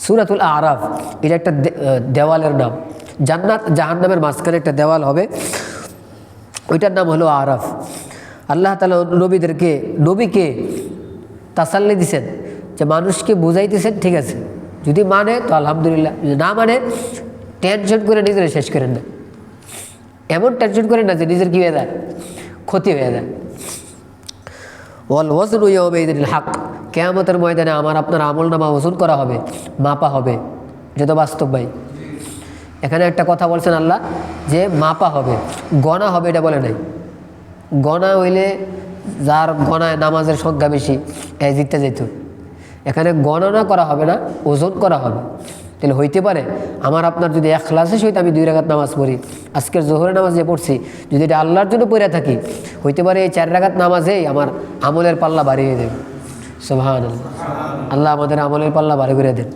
সূরাতুল আরাফ এটা একটা দেওয়ালের নাম। জান্নাত জাহান্নামের মাঝখানে একটা দেওয়াল হবে, ওইটার নাম হলো আরাফ। আল্লাহ তাআলা নবীকে তাসাল্লি দিছেন যে মানুষকে বুঝাইতেছেন, ঠিক আছে, যদি মানে তো আলহামদুলিল্লাহ, যদি না মানে টেনশন করে নিজেরা শেষ করেন না। এমন টেনশন করেন না যে নিজের কী হয়ে যায়, ক্ষতি হয়ে যায়। ওয়াল ওয়াজনু ইয়াওমাইযিনিল হক, কিয়ামতের ময়দানে আমার আপনার আমলনামা ওজন করা হবে, মাপা হবে। এটা তো বাস্তব ভাই। এখানে একটা কথা বলছেন আল্লাহ যে মাপা হবে, গণা হবে এটা বলে নাই। গণা হইলে যার গণায় নামাজের সংখ্যা বেশি জিততে যেত। এখানে গণনা করা হবে না, ওজন করা হবে। তাহলে হইতে পারে আমার আপনার যদি ইখলাসের সহিত আমি 2 রাকাত নামাজ পড়ি, আজকের জোহরের নামাজ যে পড়ছি, যদি এটা আল্লাহর জন্য পড়ে থাকি, হইতে পারে এই 4 রাকাত নামাজেই আমার আমলের পাল্লা বাড়িয়ে দেবে। সুবহানাল্লাহ, আল্লাহ আমাদের আমলের পাল্লা বাড়ি করে দেন।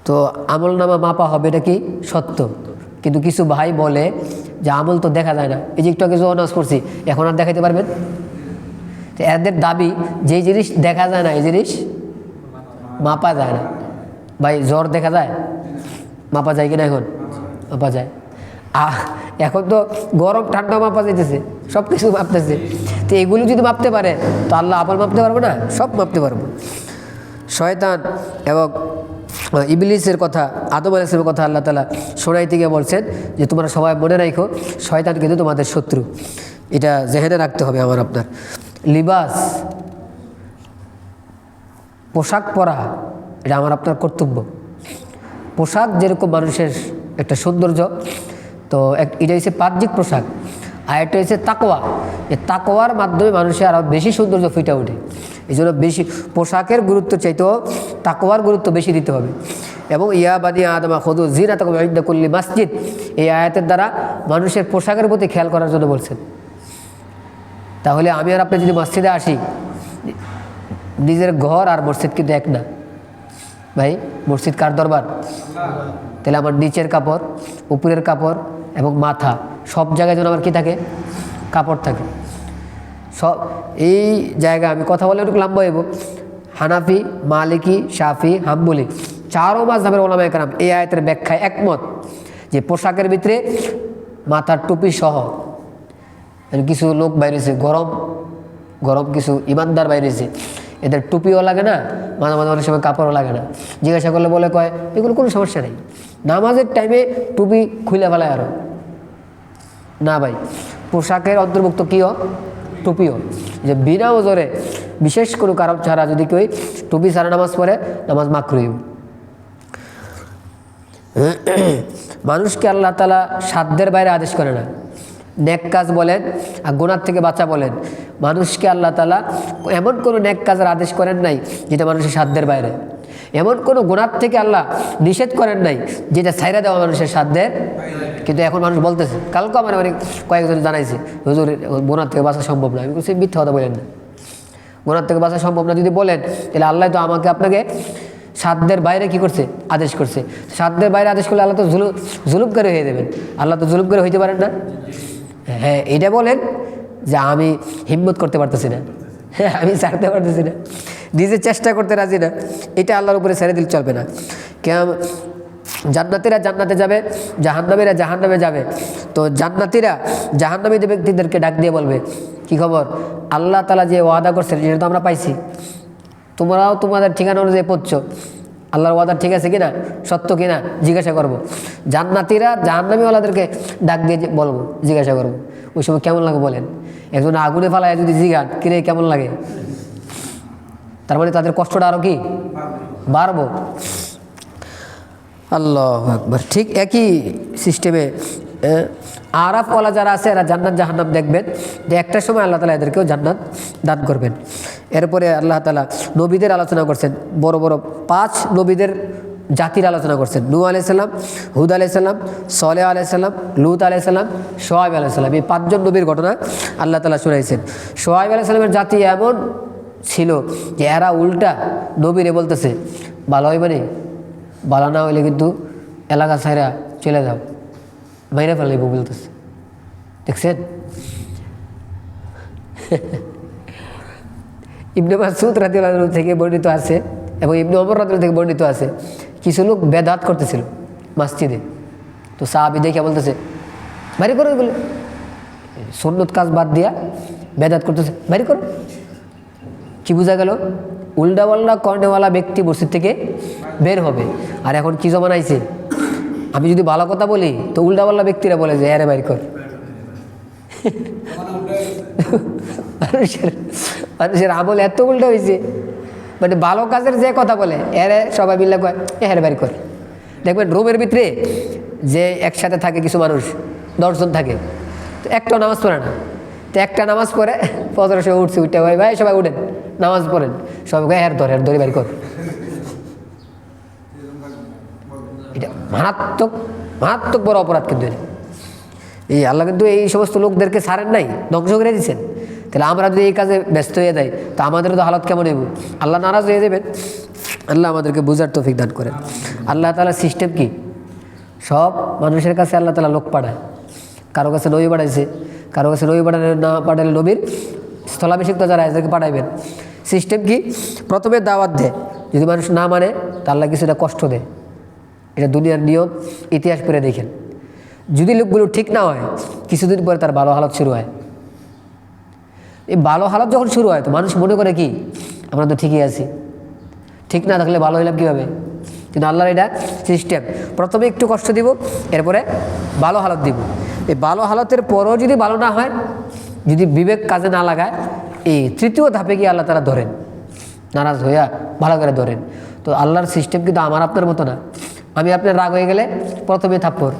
তো আমল নামা মাপা হবে, এটা কি সত্য। কিন্তু কিছু ভাই বলে যে আমল তো দেখা যায় না, এই যে একটু আগে জোহর নামাজ পড়ছি, এখন আর দেখাতে পারবেন? তো এদের দাবি যেই জিনিস দেখা যায় না এই জিনিস মাপা যায় না। ভাই জ্বর দেখা যায়, মাপা যায় কিনা? এখন মাপা যায়। এখন তো গরম ঠান্ডা মাপা যাইতেছে, সব কিছু মাপতেছে। তো এগুলো যদি মাপতে পারে তো আল্লাহ আমল মাপতে পারবো না? সব মাপতে পারবো। শয়তান এবং ইবলিসের কথা, আদম আলাইহিস সালামের কথা আল্লাহ তাআলা শোনাইতে গিয়ে বলছেন যে তোমরা সবাই মনে রাখো শয়তান কিন্তু তোমাদের শত্রু। এটা জেহেনে রাখতে হবে আমার আপনার। লিবাস, পোশাক পরা, এটা আমার আপনার কর্তব্য। পোশাক যেরকম মানুষের একটা সৌন্দর্য, তো এটা হচ্ছে বাহ্যিক পোশাক, আর একটা হচ্ছে তাকওয়া। এই তাকওয়ার মাধ্যমে মানুষের আরও বেশি সৌন্দর্য ফুটে ওঠে। এই জন্য বেশি পোশাকের গুরুত্ব চাইতেও তাকওয়ার গুরুত্ব বেশি দিতে হবে। এবং ইয়া বানি আদমা খুযু যিনাতাকুম ইনদা কুল্লি মসজিদ, এই আয়াতের দ্বারা মানুষের পোশাকের প্রতি খেয়াল করার জন্য বলছেন। তাহলে আমি আর আপনি যদি মসজিদে আসি, নিজের ঘর আর মসজিদ কিন্তু এক না ভাই। মসজিদ কার দরবার? তাহলে আমার নিচের কাপড়, উপরের কাপড় এবং মাথা, সব জায়গায় যেন আমার কী থাকে? কাপড় থাকে। সব এই জায়গায় আমি কথা বলে একটু লম্বা হইব। হানাফি, মালিকি, শাফি, হাম্বলি 4 মাযহাবের উলামায়ে কেরাম এই আয়াতের ব্যাখ্যায় একমত যে পোশাকের ভিতরে মাথার টুপি সহ। কিছু লোক বাইরেছে, গরম গরম কিছু ইমানদার বাইরেছে, এদের টুপিও লাগে না, মাঝে মাঝে অনেক সময় কাপড়ও লাগে না। জিজ্ঞাসা করলে বলে কয় এগুলো কোনো সমস্যা নেই, নামাজের টাইমে টুপি খুলে ফেলায় আরও না। ভাই পোশাকের অন্তর্ভুক্ত কীও? টুপিও। যে বিনা ওজরে বিশেষ কোনো কারণ ছাড়া যদি কেউ টুপি ছাড়া নামাজ পড়ে, নামাজ মাকরুহ। মানুষকে আল্লাহ তাআলা সাধ্যের বাইরে আদেশ করে না। নেক কাজ বলেন আর গুনাহ থেকে বাঁচা বলেন, মানুষকে আল্লাহ তাআলা এমন কোনো নেক কাজের আদেশ করেন নাই যেটা মানুষের সাধ্যের বাইরে। এমন কোনো গুনাহ থেকে আল্লাহ নিষেধ করেন নাই যেটা ছাইরা দেওয়া মানুষের সাধ্যের। কিন্তু এখন মানুষ বলতেছে, কালকে আমার অনেক কয়েকজন জানাইছে হুজুর গুনাহ থেকে বাঁচা সম্ভব না। আমি বলছি মিথ্যা কথা বলেন না, গুনাহ থেকে বাঁচা সম্ভব না যদি বলেন তাহলে আল্লাহ তো আমাকে আপনাকে সাধ্যের বাইরে কি করছে? আদেশ করছে। সাধ্যের বাইরে আদেশ করলে আল্লাহ তো জুলুমকারী হয়ে দেবেন। আল্লাহ তো জুলুমকারী হইতে পারেন না। হ্যাঁ, এটা বলেন যে আমি হিম্মত করতে পারতেছি না, হ্যাঁ আমি ছাড়তে পারতেছি না, নিজে চেষ্টা করতে রাজি না, এটা আল্লাহর উপরে ছেড়ে দিলে চলবে না। জান্নাতীরা জান্নাতে যাবে, জাহান্নামীরা জাহান্নামে যাবে। তো জান্নাতীরা জাহান্নামী ব্যক্তিদেরকে ডাক দিয়ে বলবে কি খবর, আল্লাহ তাআলা যে ওয়াদা করছেন সেটা তো আমরা পাইছি, তোমরাও তোমাদের ঠিকানা অনুযায়ী পড়ছো, আল্লাহর ওয়াদা ঠিক আছে কিনা, সত্য কিনা জিজ্ঞাসা করবো। জান্নাতীরা জাহান্নামীওয়ালাদেরকে ডাক দিয়ে বলবো, জিজ্ঞাসা করবো। ওই সময় কেমন লাগে বলেন? একজন আগুনে ফালায় যদি জিগান কিরে কেমন লাগে, তার মানে তাদের কষ্টটা আরও কি বাড়বো। আল্লাহু আকবার। ঠিক একই সিস্টেমে আরাফওয়ালা যারা আছে এরা জান্নাত জাহান্নাম দেখবেন, যে একটা সময় আল্লাহ তাআলা এদেরকেও জান্নাত দান করবেন। এরপরে আল্লাহ তাআলা নবীদের আলোচনা করছেন, বড় বড় 5 নবীদের জাতির আলোচনা করছেন। নূহ আলাইহিস সালাম, হুদ আলাইহিস সালাম, সালেহ আলাইহিস সালাম, লূত আলাইহিস সালাম, শুআয়ব আলাইহিস সালাম, এই 5 জন নবীর ঘটনা আল্লাহ তাআলা শুনাইছেন। শুআয়ব আলাইহিস সালামের জাতি এমন ছিল যে এরা উল্টা নবীরে বলতেছে ভালো হইবে না, ভালো না হইলে কিন্তু এলাকা ছাইরা চলে যাও, মাইরা ফেলাইব বলতেছে। দেখছেন? ইবনে মাসউদ রাদিয়াল্লাহু আনহু থেকে বর্ণিত আছে এবং ইবনে ওমর রাদিয়াল্লাহু থেকে বর্ণিত আছে কিছু লোক বেদাত করতেছিল মসজিদে, তো সাহাবী দেখে বলতেছে বাইরে করো এগুলো, সুন্নত কাজ বাদ দিয়া বেদাত করতেছে, বাইরে করো। কি বোঝা গেল? উল্টাপাল্টা কর্নেওয়ালা ব্যক্তি মসজিদ থেকে বের হবে। আর এখন কি জমান আইছে, আমি যদি ভালো কথা বলি তো উল্টাপাল্টা ব্যক্তিরা বলে যে আরে বাইর কর। মানুষের আমল এত উল্টা হয়েছে, মানে ভালো কাজের যে কথা বলে এরে সবাই মিলে কয় হ্যাঁ বাইর কর। দেখবেন রুমের ভিতরে যে একসাথে থাকে কিছু মানুষ 10 জন থাকে, তো একটা নামাজ পড়ে না, তো একটা নামাজ পড়ে ফজরের সময় উঠছে, উঠতে ভাই ভাই সবাই উঠেন নামাজ পড়েন, সবাই হ্যাঁ ধরে বাইর কর। এটা মারাত্মক মারাত্মক বড় অপরাধ। কিন্তু এই আল্লাহ কিন্তু এই সমস্ত লোকদেরকে ছাড়েন নাই, ধ্বংস করে দিচ্ছেন। তাহলে আমরা যদি এই কাজে ব্যস্ত হয়ে যাই তো আমাদেরও তো হালত কেমন হইব, আল্লাহ নারাজ হয়ে যাবেন। আল্লাহ আমাদেরকে বুঝার তৌফিক দান করেন। আল্লাহ তাআলার সিস্টেম কি, সব মানুষের কাছে আল্লাহ তাআলা লোক পাঠায়, কারো কাছে নবী পাঠাইছে, কারো কাছে নবী পাঠালে না পাঠালে নবীর স্থলাভিষিক্ত যারা এদেরকে পাঠাইবেন। সিস্টেম কি, প্রথমে দাওয়াত দেয়, যদি মানুষ না মানে তা আল্লাহ কিছুটা কষ্ট দেয়। এটা দুনিয়ার নিয়ম, ইতিহাস পড়ে দেখেন। যদি লোকগুলো ঠিক না হয় কিছুদিন পরে তার ভালো হালত শুরু হয়। এই ভালো হালত যখন শুরু হয় তো মানুষ মনে করে কি আমরা তো ঠিকই আছি, ঠিক না থাকলে ভালো হইলাম কীভাবে? কিন্তু আল্লাহর এটা সিস্টেম, প্রথমে একটু কষ্ট দিব, এরপরে ভালো হালত দিব। এই ভালো হালতের পরও যদি ভালো না হয়, যদি বিবেক কাজে না লাগায়, এই তৃতীয় ধাপে গিয়ে আল্লাহ তারা ধরেন, নারাজ হইয়া ভালো করে ধরেন। তো আল্লাহর সিস্টেম কিন্তু আমার আপনার মতো না। আমি আপনার রাগ হয়ে গেলে প্রথমেই থাপ্পড়,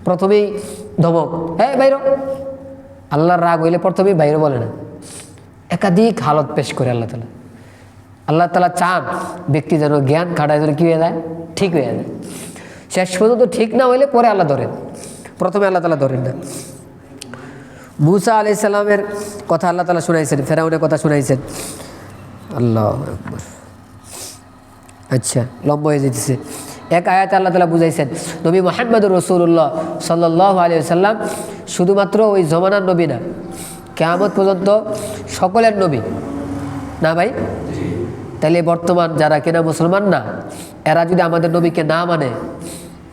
প্রথমেই ধমক, হ্যাঁ বাইরো। আল্লাহর রাগ হইলে প্রথমেই বাইরে বলে না, একাধিক হালত পেশ করে আল্লাহ তালা। আল্লাহ তালা চান ব্যক্তি যেন জ্ঞান খাটায় যেন কী হয়ে যায়, ঠিক হয়ে যায়। শেষ পর্যন্ত ঠিক না হইলে পরে আল্লাহ ধরেন, প্রথমে আল্লাহ তালা ধরেন না। মুসা আলাইহিস সালামের কথা আল্লাহ তালা শুনাইছেন, ফেরাউনের কথা শুনাইছেন। আল্লাহ আকবার। আচ্ছা, লম্বা হয়ে যেতেছে। এক আয়াতে আল্লাহ তালা বুঝাইছেন নবী মুহাম্মদুর রাসূলুল্লাহ সাল্লাল্লাহু আলাইহি ওয়াসাল্লাম শুধুমাত্র ওই জমানার নবী না, কিয়ামত পর্যন্ত সকলের নবী না ভাই। তাহলে বর্তমান যারা কিনা মুসলমান না, এরা যদি আমাদের নবীকে না মানে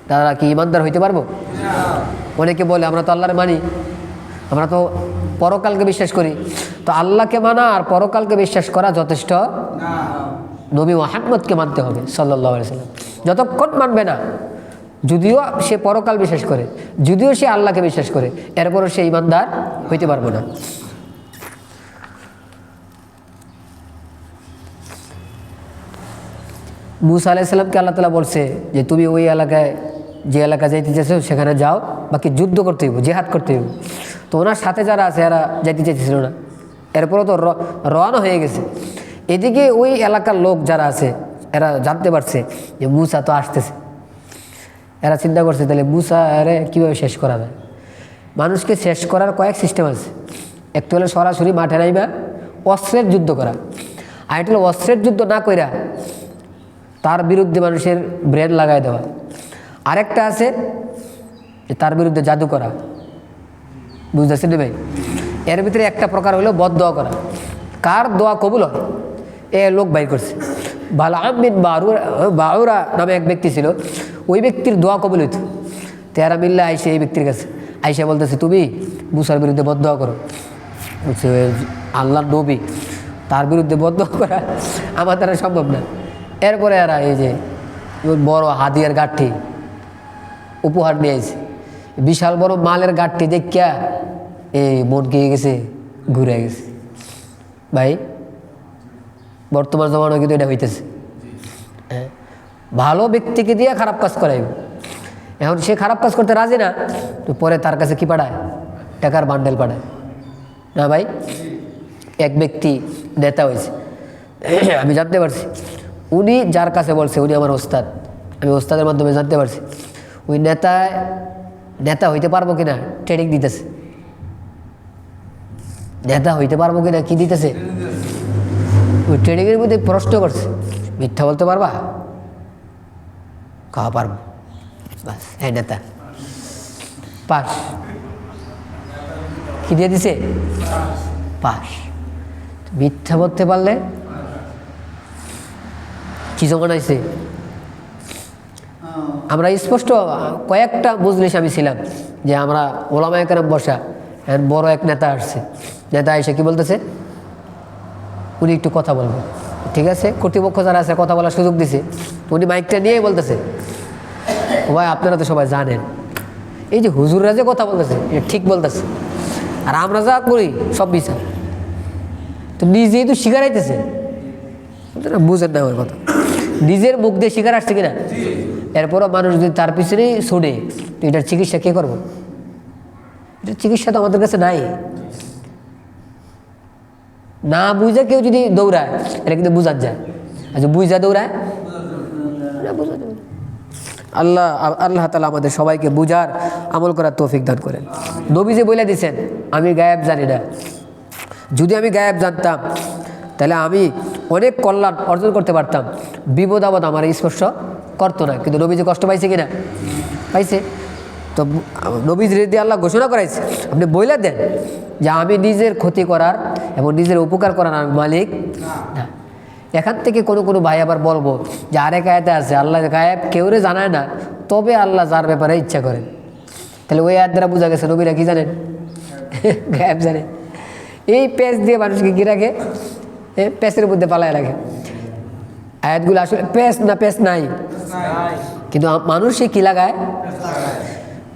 তারা কি ইমানদার হইতে পারবো? অনেকে বলে আমরা তো আল্লাহর মানি, আমরা তো পরকালকে বিশ্বাস করি। তো আল্লাহকে মানা আর পরকালকে বিশ্বাস করা যথেষ্ট না, নবী মুহাম্মদকে মানতে হবে সাল্লাল্লাহু আলাইহি ওয়াসাল্লাম। যতক্ষণ মানবে না, যদিও সে পরকাল বিশ্বাস করে, যদিও সে আল্লাহকে বিশ্বাস করে, এরপরও সে ইমানদার হইতে পারবে না। মুসা আলাইহিস সালামকে আল্লাহ তাআলা বলছে যে তুমি ওই এলাকায়, যে এলাকা যাইতে চাইছো সেখানে যাও, বাকি যুদ্ধ করতে হইব, জেহাদ করতে হইব। তো ওনার সাথে যারা আছে এরা যাইতে চাইতেছিল না, এরপরও তো রওনা হয়ে গেছে। এদিকে ওই এলাকার লোক যারা আছে এরা জানতে পারছে যে মুসা তো আসতেছে। এরা চিন্তা করছে তাহলে মুসা আরে কীভাবে শেষ করা যায়। মানুষকে শেষ করার কয়েক সিস্টেম আছে। একটু হলে সরাসরি মাঠে নাইবা অস্ত্রের যুদ্ধ করা, আর একটা হলো অস্ত্রের যুদ্ধ না কইরা তার বিরুদ্ধে মানুষের ব্রেন লাগাই দেওয়া, আরেকটা আছে যে তার বিরুদ্ধে জাদু করা। বুঝতেছেন ভাই? এর ভিতরে একটা প্রকার হলো বদদোয়া করা। কার দোয়া কবুল হয় এ লোক বাইর করছে। বালাম বিন বাউরা নামে এক ব্যক্তি ছিল, ওই ব্যক্তির দোয়া কবুল হইত। তেরা মিল্লা আইসে এই ব্যক্তির কাছে আইসা বলতেছে তুমি মুসার বিরুদ্ধে বদদোয়া করো। বলছে আল্লাহ নবী, তার বিরুদ্ধে বদদোয়া করা আমার দ্বারা সম্ভব না। এরপরে এরা এই যে বড় হাদিয়ার গাঠি উপহার নিয়ে আইছে, বিশাল বড় মালের গাঠি দেখিয়া এই মন কে গেছে, ঘুরে গেছে। ভাই বর্তমান জমানায় কিন্তু এটা হইতেছে। হ্যাঁ, ভালো ব্যক্তিকে দিয়ে খারাপ কাজ করাইব। এখন সে খারাপ কাজ করতে রাজি না, তো পরে তার কাছে কি পাঠায়, টাকার বান্ডেল পাঠায় না ভাই। এক ব্যক্তি নেতা হয়েছে, আমি জানতে পারছি উনি যার কাছে বলছে উনি আমার ওস্তাদ, আমি ওস্তাদের মাধ্যমে জানতে পারছি ওই নেতা হইতে পারবো কিনা ট্রেনিং দিতেছে। নেতা হইতে পারবো কিনা কি দিতেছে, ওই ট্রেনিংয়ের মধ্যে প্রশ্ন করছে মিথ্যা বলতে পারবা, খাওয়া পারবো, বাস হ্যাঁ নেতা পাস। কি দিয়ে দিছে, পাস। মিথ্যা বলতে পারলে কি জমানাইছে। আমরা স্পষ্ট কয়েকটা মজলিস আমি ছিলাম যে আমরা ওলামায়ে কেরাম বসা, বড় এক নেতা আসছে, নেতা এসে কি বলতেছে, উনি একটু কথা বলবেন, ঠিক আছে, কর্তৃপক্ষ যারা আছে কথা বলার সুযোগ দিছে, উনি মাইকটা নিয়েই বলতেছে, ভাই আপনারা তো সবাই জানেন এই যে হুজুররা যে কথা বলতেছে এটা ঠিক বলতেছে, আর আমরা যা করি সব বিচার। তো নিজেই তো শিকার আইতেছে, বুঝেন না ওই কথা, নিজের মুখ দিয়ে শিকার আসছে কিনা। এরপরও মানুষ যদি তার পিছনেই শোনে, তো এটার চিকিৎসা কে করবো? এটার চিকিৎসা তো আমাদের কাছে নাই। না বুঝা কেউ যদি দৌড়ায় এটা কিন্তু বুঝার যায়, আচ্ছা বুঝা দৌড়ায় বুঝা দৌড়ায়। আল্লাহ আল্লাহ তাআলা আমাদের সবাইকে বুঝার আমল করার তৌফিক দান করেন। নবী যে বলে দিয়েছেন আমি গায়েব জানি না, যদি আমি গায়েব জানতাম তাহলে আমি অনেক কল্যাণ অর্জন করতে পারতাম, বিপদ আপদ আমার স্পর্শ করতো না। কিন্তু নবী যে কষ্ট পাইছে কিনা? পাইছে। তো নবী যদি আল্লাহ ঘোষণা করাইছে, আপনি বইলা দেন যে আমি নিজের ক্ষতি করার এবং নিজের উপকার করার আমি মালিক না। এখান থেকে কোনো ভাই আবার বলবো যে আরেক আয়াতে আছে আল্লাহ গায়েব কেউরে জানায় না, তবে আল্লাহ যার ব্যাপারে ইচ্ছা করেন। তাহলে ওই আয়াত দ্বারা বোঝা গেছে নবীরা কি জানেন? গায়েব জানেন। এই প্যাচ দিয়ে মানুষকে কি রাখে? প্যাচের মধ্যে পালায় রাখে। আয়াতগুলো আসলে প্যাচ না, প্যাচ নাই, কিন্তু মানুষই কি লাগায়।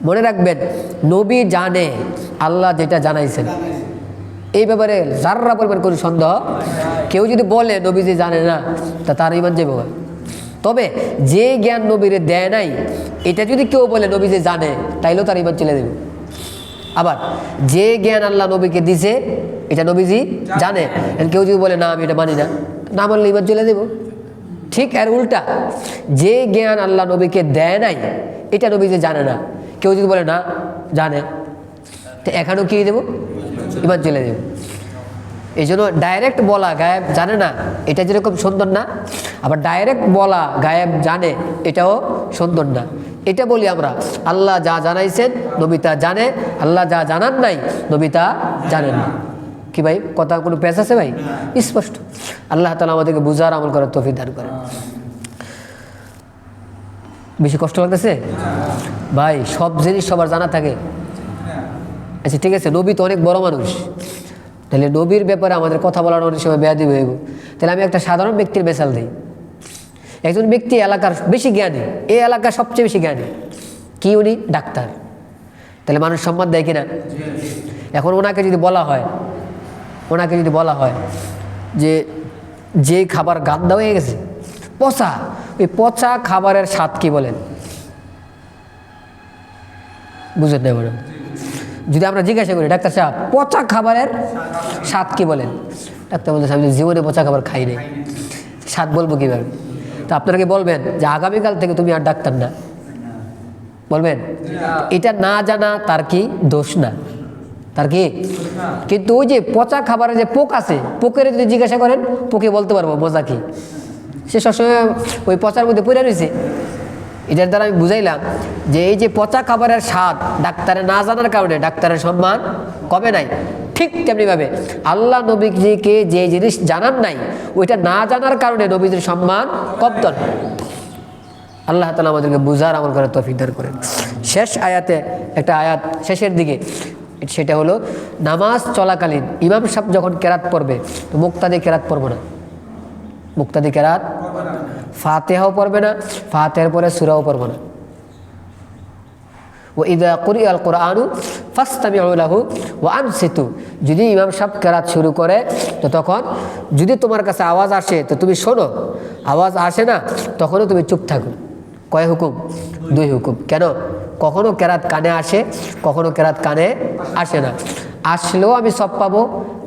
মনে রাখবেন নবী জানে আল্লাহ যেটা জানাইছেন, এই ব্যাপারে যাররা পরিমাণ কোনো সন্দেহ। কেউ যদি বলে নবী যে জানে না, তা তার ইমান যাবে। তবে যে জ্ঞান নবীরে দেয় নাই, এটা যদি কেউ বলে নবী যে জানে, তাইলেও তার ইমান চলে দেবে। আবার যে জ্ঞান আল্লাহ নবীকে দিছে এটা নবীজি জানে, কেউ যদি বলে না আমি এটা মানি না, না মানলে ইমান চলে দেব। ঠিক এর উল্টা, যে জ্ঞান আল্লাহ নবীকে দেয় নাই এটা নবী যে জানে না, কেউ যদি বলে না জানে, তো এখানেও কি দেব? ইমান চলে দেব। এই জন্য ডাইরেক্ট বলা গায়েব জানে না এটা যেরকম সুন্দর না, আবার ডাইরেক্ট বলা গায়েব জানে এটাও সুন্দর না। এটা বলি আমরা আল্লাহ যা জানাইছেন নবী তা জানে, আল্লাহ যা জানান নাই নবী তা জানেন না। কি ভাই কথা কোনো পেশ আছে ভাই? স্পষ্ট। আল্লাহ তাআলা আমাদেরকে বুঝার আমল করার তৌফিক দান করেন। বেশি কষ্ট লাগতেছে ভাই? সব জিনিস সবার জানা থাকে। আচ্ছা ঠিক আছে, নবী তো অনেক বড় মানুষ, তাহলে নবীর ব্যাপারে আমাদের কথা বলার অনেক সময় বেয়াদবি হইব। তাহলে আমি একটা সাধারণ ব্যক্তির মেসাল দিই। একজন ব্যক্তি এলাকার বেশি জ্ঞানী, এই এলাকার সবচেয়ে বেশি জ্ঞানী, কি উনি ডাক্তার, তাহলে মানুষ সম্মান দেয় কিনা? এখন ওনাকে যদি বলা হয় যে খাবার গান্দা হয়ে গেছে, পচা, ওই পচা খাবারের স্বাদ কি বলেন? বুঝেন না বলেন? যদি আমরা জিজ্ঞাসা করি ডাক্তার সাহেব পচা খাবারের স্বাদ কি বলেন, ডাক্তার বলতেছে আমি জীবনে পচা খাবার খাই নাই, স্বাদ বলবো কিভাবে? তো আপনারা কি বলবেন যে আগামীকাল থেকে তুমি আর ডাক্তার না? বলবেন? এটা না জানা তার কি দোষ না? তার কি? কিন্তু ওই যে পচা খাবারে যে পোক আছে, পোকের যদি জিজ্ঞাসা করেন পোকে বলতে পারবো মজা কি, সে সবসময় ওই পচার মধ্যে পড়ে রয়েছে। এটার দ্বারা আমি বুঝাইলাম যে এই যে পচা খাবারের স্বাদ ডাক্তারের না জানার কারণে ডাক্তারের সম্মান কমে নাই। ঠিক তেমনিভাবে আল্লাহ নবীজিকে যে জিনিস জানান নাই ওইটা না জানার কারণে নবীজির সম্মান কমতো না। আল্লাহ তাআলা আমাদেরকে বুঝার আমল করার তৌফিক দান করেন। শেষ আয়াতে একটা আয়াত শেষের দিকে, সেটা হলো নামাজ চলাকালীন ইমাম সাহেব যখন কেরাত পড়বে তো মুক্তাদি কেরাত পড়বে না, মুক্তাদি কেরাত ফাতিহাও পড়বে না, ফাতিহার পরে সূরাও পড়বে না। ওয়া ইযা কুরিআল কুরআনু ফাসতামিউ লাহু ওয়া আনসিতু, যদি ইমাম সাহেব কেরাত শুরু করে তো তখন যদি তোমার কাছে আওয়াজ আসে তো তুমি শোনো, আওয়াজ আসে না তখনও তুমি চুপ থাকো। কয় হুকুম? 2 হুকুম। কেন? কখনো কেরাত কানে আসে, কখনো কেরাত কানে আসে না। আসলেও আমি সব পাবো,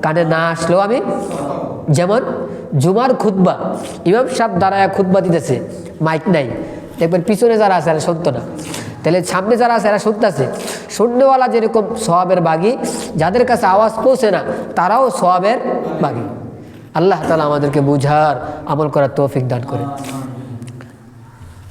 কানে না আসলেও আমি। যেমন জুমার খুতবা, ইমাম সাহেব দাঁড়ায় খুতবা দিতেছে, মাইক নাই, দেখবেন পিছনে যারা আছে এরা শুনতো না, তাহলে সামনে যারা আছে এরা শুনতেছে। শুননেওয়ালা যেরকম সওয়াবের বাগী, যাদের কাছে আওয়াজ পৌঁছে না তারাও সওয়াবের বাগী। আল্লাহ তাআলা আমাদেরকে বুঝার আমল করার তৌফিক দান করেন।